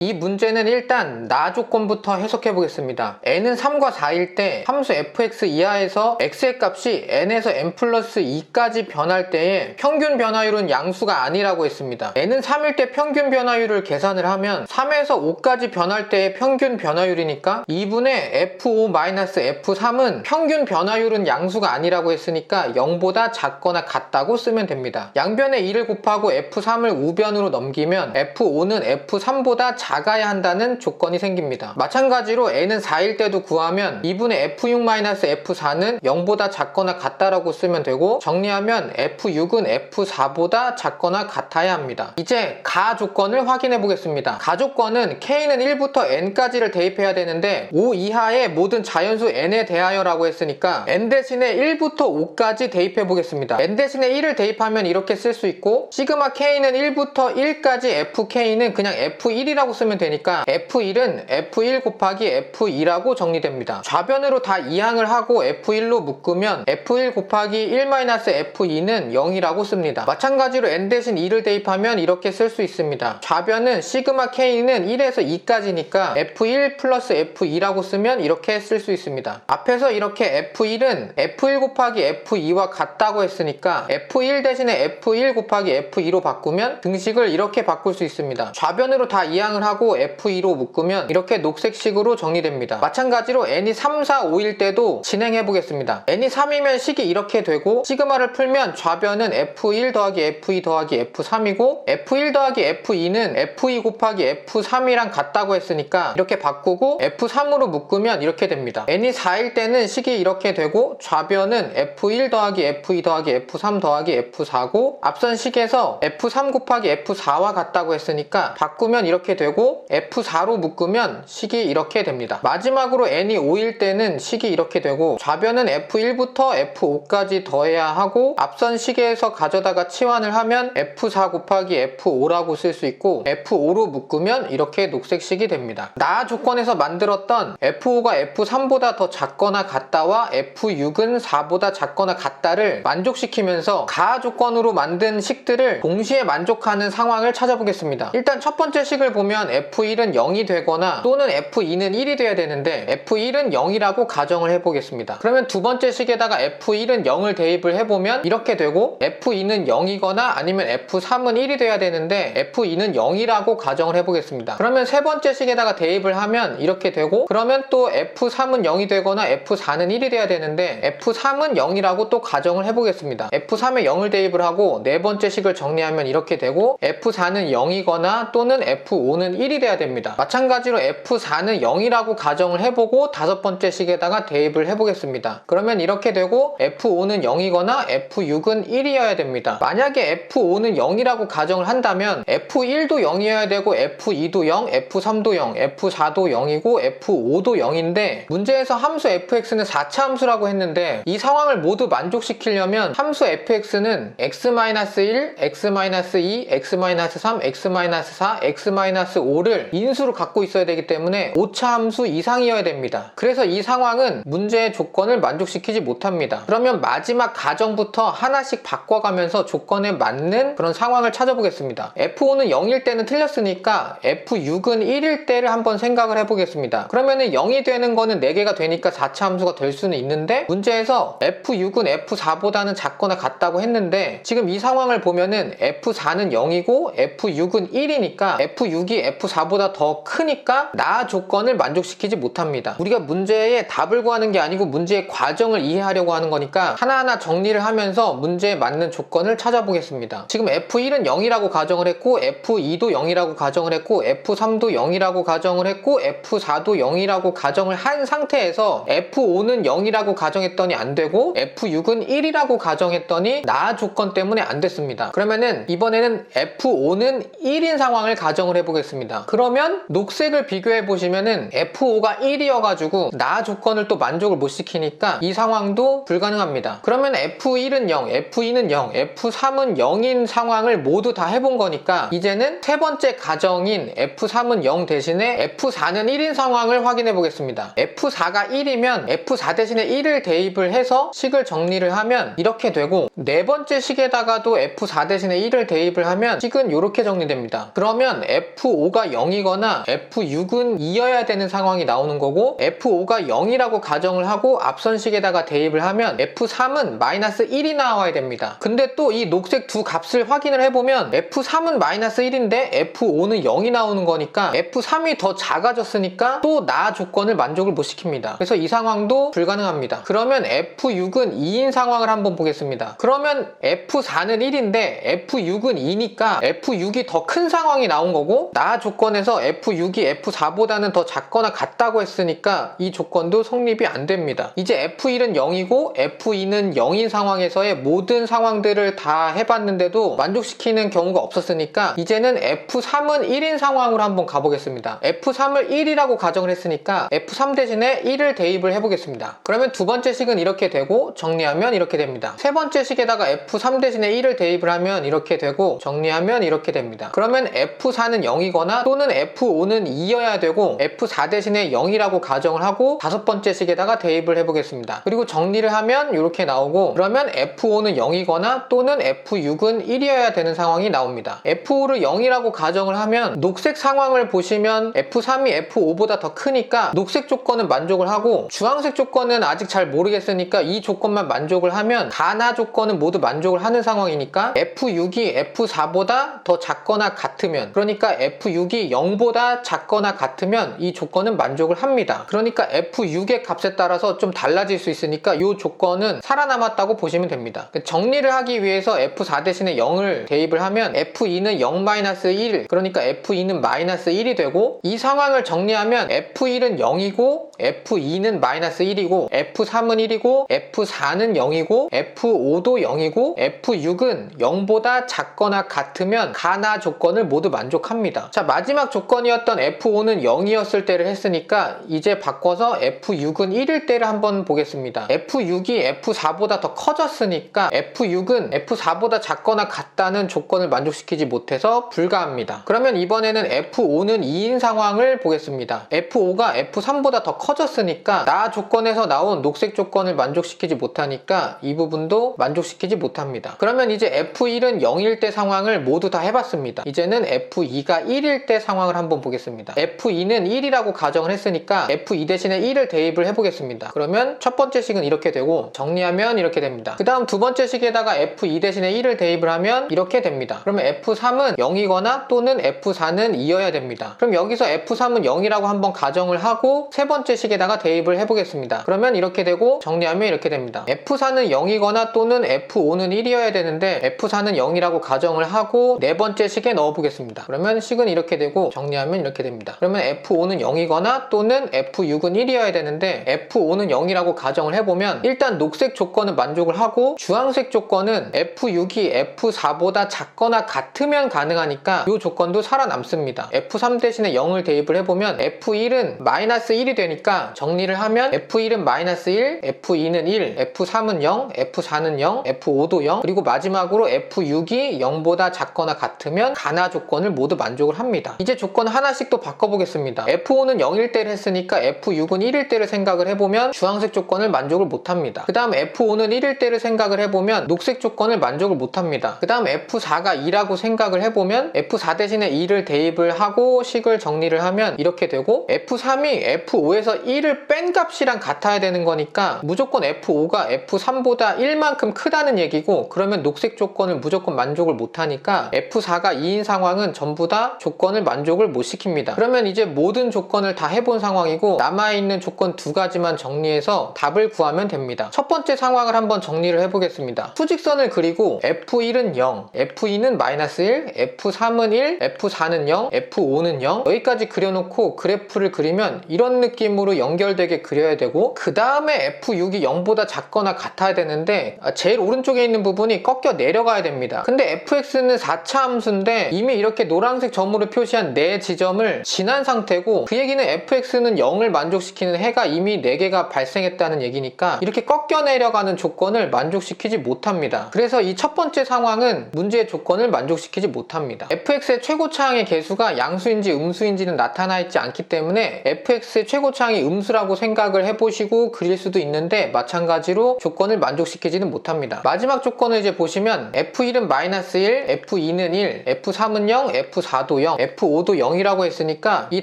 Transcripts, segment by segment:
이 문제는 일단 나 조건부터 해석해 보겠습니다. n은 3과 4일 때 함수 fx 이하에서 x의 값이 n에서 n 플러스 2까지 변할 때의 평균 변화율은 양수가 아니라고 했습니다. n은 3일 때 평균 변화율을 계산을 하면 3에서 5까지 변할 때의 평균 변화율이니까 2분의 f5-f3은 평균 변화율은 양수가 아니라고 했으니까 0보다 작거나 같다고 쓰면 됩니다. 양변에 2를 곱하고 f3을 우변으로 넘기면 f5는 f3보다 작아야 한다는 조건이 생깁니다. 마찬가지로 n은 4일 때도 구하면 2분의 f6-f4는 0보다 작거나 같다라고 쓰면 되고, 정리하면 f6은 f4보다 작거나 같아야 합니다. 이제 가 조건을 확인해 보겠습니다. 가 조건은 k는 1부터 n까지를 대입해야 되는데 5 이하의 모든 자연수 n에 대하여라고 했으니까 n 대신에 1부터 5까지 대입해 보겠습니다. n 대신에 1을 대입하면 이렇게 쓸 수 있고, 시그마 k는 1부터 1까지 fk는 그냥 f1이라고 쓰면 되니까 f1은 f1 곱하기 f2라고 정리됩니다. 좌변으로 다 이항을 하고 f1로 묶으면 f1 곱하기 1-f2는 0이라고 씁니다. 마찬가지로 n 대신 2를 대입하면 이렇게 쓸 수 있습니다. 좌변은 시그마 k는 1에서 2까지니까 f1 플러스 f2라고 쓰면 이렇게 쓸 수 있습니다. 앞에서 이렇게 f1은 f1 곱하기 f2와 같다고 했으니까 f1 대신에 f1 곱하기 f2로 바꾸면 등식을 이렇게 바꿀 수 있습니다. 좌변으로 다 이항을 하고 f2로 묶으면 이렇게 녹색식으로 정리됩니다. 마찬가지로 n이 3, 4, 5일 때도 진행해 보겠습니다. n이 3이면 식이 이렇게 되고, 시그마를 풀면 좌변은 f1 더하기 f2 더하기 f3이고 f1 더하기 f2는 f2 곱하기 f3이랑 같다고 했으니까 이렇게 바꾸고 f3으로 묶으면 이렇게 됩니다. n이 4일 때는 식이 이렇게 되고, 좌변은 f1 더하기 f2 더하기 f3 더하기 f4고 앞선 식에서 f3 곱하기 f4와 같다고 했으니까 바꾸면 이렇게 되고 f4로 묶으면 식이 이렇게 됩니다. 마지막으로 n이 5일 때는 식이 이렇게 되고, 좌변은 f1부터 f5까지 더해야 하고 앞선 식에서 가져다가 치환을 하면 f4 곱하기 f5라고 쓸 수 있고 f5로 묶으면 이렇게 녹색식이 됩니다. 나 조건에서 만들었던 f5가 f3보다 더 작거나 같다와 f6은 4보다 작거나 같다를 만족시키면서 가 조건으로 만든 식들을 동시에 만족하는 상황을 찾아보겠습니다. 일단 첫 번째 식을 보면 f1은 0이 되거나 또는 f2는 1이 돼야 되는데 f1은 0이라고 가정을 해보겠습니다. 그러면 두 번째 식에다가 f1은 0을 대입을 해보면 이렇게 되고, f2는 0이거나 아니면 f3은 1이 돼야 되는데 f2는 0이라고 가정을 해보겠습니다. 그러면 세 번째 식에다가 대입을 하면 이렇게 되고, 그러면 또 f3은 0이 되거나 f4는 1이 돼야 되는데 f3은 0이라고 또 가정을 해보겠습니다. f3에 0을 대입을 하고 네 번째 식을 정리하면 이렇게 되고, f4는 0이거나 또는 f5는 1이 돼야 됩니다. 마찬가지로 f4는 0이라고 가정을 해보고 다섯 번째 식에다가 대입을 해보겠습니다. 그러면 이렇게 되고 f5는 0이거나 f6은 1이어야 됩니다. 만약에 f5는 0이라고 가정을 한다면 f1도 0이어야 되고 f2도 0, f3도 0, f4도 0이고 f5도 0인데 문제에서 함수 fx는 4차 함수라고 했는데 이 상황을 모두 만족시키려면 함수 fx는 x-1, x-2, x-3, x-4, x-5를 인수로 갖고 있어야 되기 때문에 5차 함수 이상이어야 됩니다. 그래서 이 상황은 문제의 조건을 만족시키지 못합니다. 그러면 마지막 가정부터 하나씩 바꿔가면서 조건에 맞는 그런 상황을 찾아보겠습니다. f5는 0일 때는 틀렸으니까 f6은 1일 때를 한번 생각을 해보겠습니다. 그러면은 0이 되는 거는 4개가 되니까 4차 함수가 될 수는 있는데, 문제에서 f6은 f4보다는 작거나 같다고 했는데 지금 이 상황을 보면은 f4는 0이고 f6은 1이니까 f6이 f4보다 더 크니까 나 조건을 만족시키지 못합니다. 우리가 문제의 답을 구하는 게 아니고 문제의 과정을 이해하려고 하는 거니까 하나하나 정리를 하면서 문제에 맞는 조건을 찾아보겠습니다. 지금 f1은 0이라고 가정을 했고 f2도 0이라고 가정을 했고 f3도 0이라고 가정을 했고 f4도 0이라고 가정을 한 상태에서 f5는 0이라고 가정했더니 안 되고 f6은 1이라고 가정했더니 나 조건 때문에 안 됐습니다. 그러면은 이번에는 f5는 1인 상황을 가정을 해보겠습니다. 그러면 녹색을 비교해 보시면은 f5가 1이어가지고 나 조건을 또 만족을 못 시키니까 이 상황도 불가능합니다. 그러면 f1은 0, f2는 0, f3은 0인 상황을 모두 다 해본 거니까 이제는 세 번째 가정인 f3은 0 대신에 f4는 1인 상황을 확인해 보겠습니다. f4가 1이면 f4 대신에 1을 대입을 해서 식을 정리를 하면 이렇게 되고, 네 번째 식에다가도 f4 대신에 1을 대입을 하면 식은 이렇게 정리됩니다. 그러면 f5가 F5가 0이거나 F6은 2여야 되는 상황이 나오는 거고, F5가 0이라고 가정을 하고 앞선식에다가 대입을 하면 F3은 마이너스 1이 나와야 됩니다. 근데 또 이 녹색 두 값을 확인을 해보면 F3은 마이너스 1인데 F5는 0이 나오는 거니까 F3이 더 작아졌으니까 또 나 조건을 만족을 못 시킵니다. 그래서 이 상황도 불가능합니다. 그러면 F6은 2인 상황을 한번 보겠습니다. 그러면 F4는 1인데 F6은 2니까 F6이 더 큰 상황이 나온 거고, 나 조건에서 F6이 F4보다는 더 작거나 같다고 했으니까 이 조건도 성립이 안 됩니다. 이제 F1은 0이고 F2는 0인 상황에서의 모든 상황들을 다 해봤는데도 만족시키는 경우가 없었으니까 이제는 F3은 1인 상황으로 한번 가보겠습니다. F3을 1이라고 가정을 했으니까 F3 대신에 1을 대입을 해보겠습니다. 그러면 두 번째 식은 이렇게 되고 정리하면 이렇게 됩니다. 세 번째 식에다가 F3 대신에 1을 대입을 하면 이렇게 되고 정리하면 이렇게 됩니다. 그러면 F4는 0이거나 또는 F5는 2여야 되고 F4 대신에 0이라고 가정을 하고 다섯 번째 식에다가 대입을 해보겠습니다. 그리고 정리를 하면 이렇게 나오고, 그러면 F5는 0이거나 또는 F6은 1이어야 되는 상황이 나옵니다. F5를 0이라고 가정을 하면 녹색 상황을 보시면 F3이 F5보다 더 크니까 녹색 조건은 만족을 하고, 주황색 조건은 아직 잘 모르겠으니까 이 조건만 만족을 하면 가나 조건은 모두 만족을 하는 상황이니까 F6이 F4보다 더 작거나 같으면, 그러니까 F6이 0보다 작거나 같으면 이 조건은 만족을 합니다. 그러니까 F6의 값에 따라서 좀 달라질 수 있으니까 이 조건은 살아남았다고 보시면 됩니다. 정리를 하기 위해서 F4 대신에 0을 대입을 하면 F2는 0-1, 그러니까 F2는 마이너스 1이 되고, 이 상황을 정리하면 F1은 0이고 F2는 마이너스 1이고 F3은 1이고 F4는 0이고 F5도 0이고 F6은 0보다 작거나 같으면 가나 조건을 모두 만족합니다. 자, 마지막 조건이었던 F5는 0이었을 때를 했으니까 이제 바꿔서 F6은 1일 때를 한번 보겠습니다. F6이 F4보다 더 커졌으니까 F6은 F4보다 작거나 같다는 조건을 만족시키지 못해서 불가합니다. 그러면 이번에는 F5는 2인 상황을 보겠습니다. F5가 F3보다 더 커졌으니까 나 조건에서 나온 녹색 조건을 만족시키지 못하니까 이 부분도 만족시키지 못합니다. 그러면 이제 F1은 0일 때 상황을 모두 다 해봤습니다. 이제는 F2가 1일 때 상황을 한번 보겠습니다. F2는 1이라고 가정을 했으니까 F2 대신에 1을 대입을 해보겠습니다. 그러면 첫 번째 식은 이렇게 되고 정리하면 이렇게 됩니다. 그 다음 두 번째 식에다가 F2 대신에 1을 대입을 하면 이렇게 됩니다. 그러면 F3은 0이거나 또는 F4는 2여야 됩니다. 그럼 여기서 F3은 0이라고 한번 가정을 하고 세 번째 식에다가 대입을 해보겠습니다. 그러면 이렇게 되고 정리하면 이렇게 됩니다. F4는 0이거나 또는 F5는 1이어야 되는데 F4는 0이라고 가정을 하고 네 번째 식에 넣어보겠습니다. 그러면 식은 이렇게 되고 정리하면 이렇게 됩니다. 그러면 F5는 0이거나 또는 F6은 1이어야 되는데 F5는 0이라고 가정을 해보면 일단 녹색 조건은 만족을 하고 주황색 조건은 F6이 F4보다 작거나 같으면 가능하니까 이 조건도 살아남습니다. F3 대신에 0을 대입을 해보면 F1은 마이너스 1이 되니까 정리를 하면 F1은 마이너스 1, F2는 1, F3은 0, F4는 0, F5도 0, 그리고 마지막으로 F6이 0보다 작거나 같으면 가나 조건을 모두 만족을 합니다. 이제 조건 하나씩 또 바꿔보겠습니다. F5는 0일 때를 했으니까 F6은 1일 때를 생각을 해보면 주황색 조건을 만족을 못합니다. 그 다음 F5는 1일 때를 생각을 해보면 녹색 조건을 만족을 못합니다. 그 다음 F4가 2라고 생각을 해보면 F4 대신에 2를 대입을 하고 식을 정리를 하면 이렇게 되고, F3이 F5에서 1을 뺀 값이랑 같아야 되는 거니까 무조건 F5가 F3보다 1만큼 크다는 얘기고, 그러면 녹색 조건을 무조건 만족을 못하니까 F4가 2인 상황은 전부 다 조건을 만족을 못 시킵니다. 그러면 이제 모든 조건을 다 해본 상황이고 남아있는 조건 두 가지만 정리해서 답을 구하면 됩니다. 첫 번째 상황을 한번 정리를 해보겠습니다. 수직선을 그리고 F1은 0, F2는 마이너스 1, F3은 1, F4는 0, F5는 0, 여기까지 그려놓고 그래프를 그리면 이런 느낌으로 연결되게 그려야 되고, 그 다음에 F6이 0보다 작거나 같아야 되는데 제일 오른쪽에 있는 부분이 꺾여 내려가야 됩니다. 근데 fx는 4차 함수인데 이미 이렇게 노란색 점으로 표시한 네 지점을 지난 상태고, 그 얘기는 fx는 0을 만족시키는 해가 이미 4개가 발생했다는 얘기니까 이렇게 꺾여 내려가는 조건을 만족시키지 못합니다. 그래서 이 첫 번째 상황은 문제의 조건을 만족시키지 못합니다. fx의 최고차항의 개수가 양수인지 음수인지는 나타나 있지 않기 때문에 fx의 최고차항이 음수라고 생각을 해보시고 그릴 수도 있는데 마찬가지로 조건을 만족시키지는 못합니다. 마지막 조건을 이제 보시면 F1은 마이너스 1, F2는 1, F3은 0, F4도 0, F5도 0이라고 했으니까 이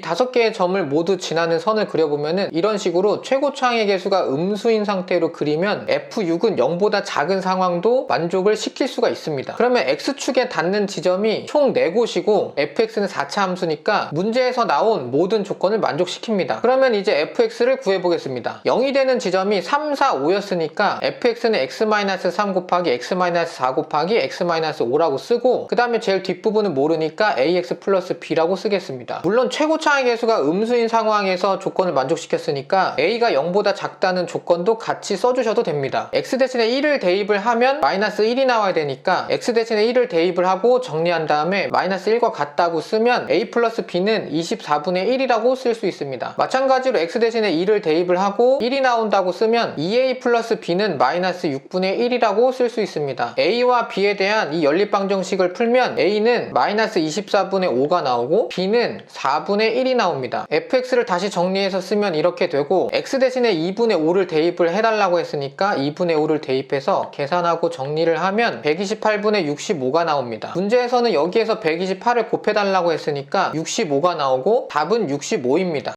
5개의 점을 모두 지나는 선을 그려보면은 이런 식으로 최고차항의 개수가 음수인 상태로 그리면 F6은 0보다 작은 상황도 만족을 시킬 수가 있습니다. 그러면 X축에 닿는 지점이 총 4곳이고 fx는 4차 함수니까 문제에서 나온 모든 조건을 만족시킵니다. 그러면 이제 fx를 구해보겠습니다. 0이 되는 지점이 3, 4, 5였으니까 fx는 x-3 곱하기 x-4 곱하기 x-5라고 쓰고 그 다음에 제일 뒷부분은 모르니까 ax 플러스 b라고 쓰겠습니다. 물론 최고차항의 개수가 음수인 상황에서 조건을 만족시켰으니까 a가 0보다 작다는 조건도 같이 써주셔도 됩니다. x 대신에 1을 대입을 하면 마이너스 1이 나와야 되니까 x 대신에 1을 대입을 하고 정리한 다음에 마이너스 1과 같다고 쓰면 a 플러스 b는 24분의 1이라고 쓸 수 있습니다. 마찬가지로 x 대신에 2를 대입을 하고 1이 나온다고 쓰면 2a 플러스 b는 마이너스 6분의 1이라고 쓸 수 있습니다. a와 b에 대한 이 연립방정식을 풀면 a는 마이너스 24분의 5가 나오고 b는 4분의 1이 나옵니다. fx를 다시 정리해서 쓰면 이렇게 되고 x 대신에 2분의 5를 대입을 해달라고 했으니까 2분의 5를 대입해서 계산하고 정리를 하면 128분의 65가 나옵니다. 문제에서는 여기에서 128을 곱해달라고 했으니까 65가 나오고 답은 65입니다.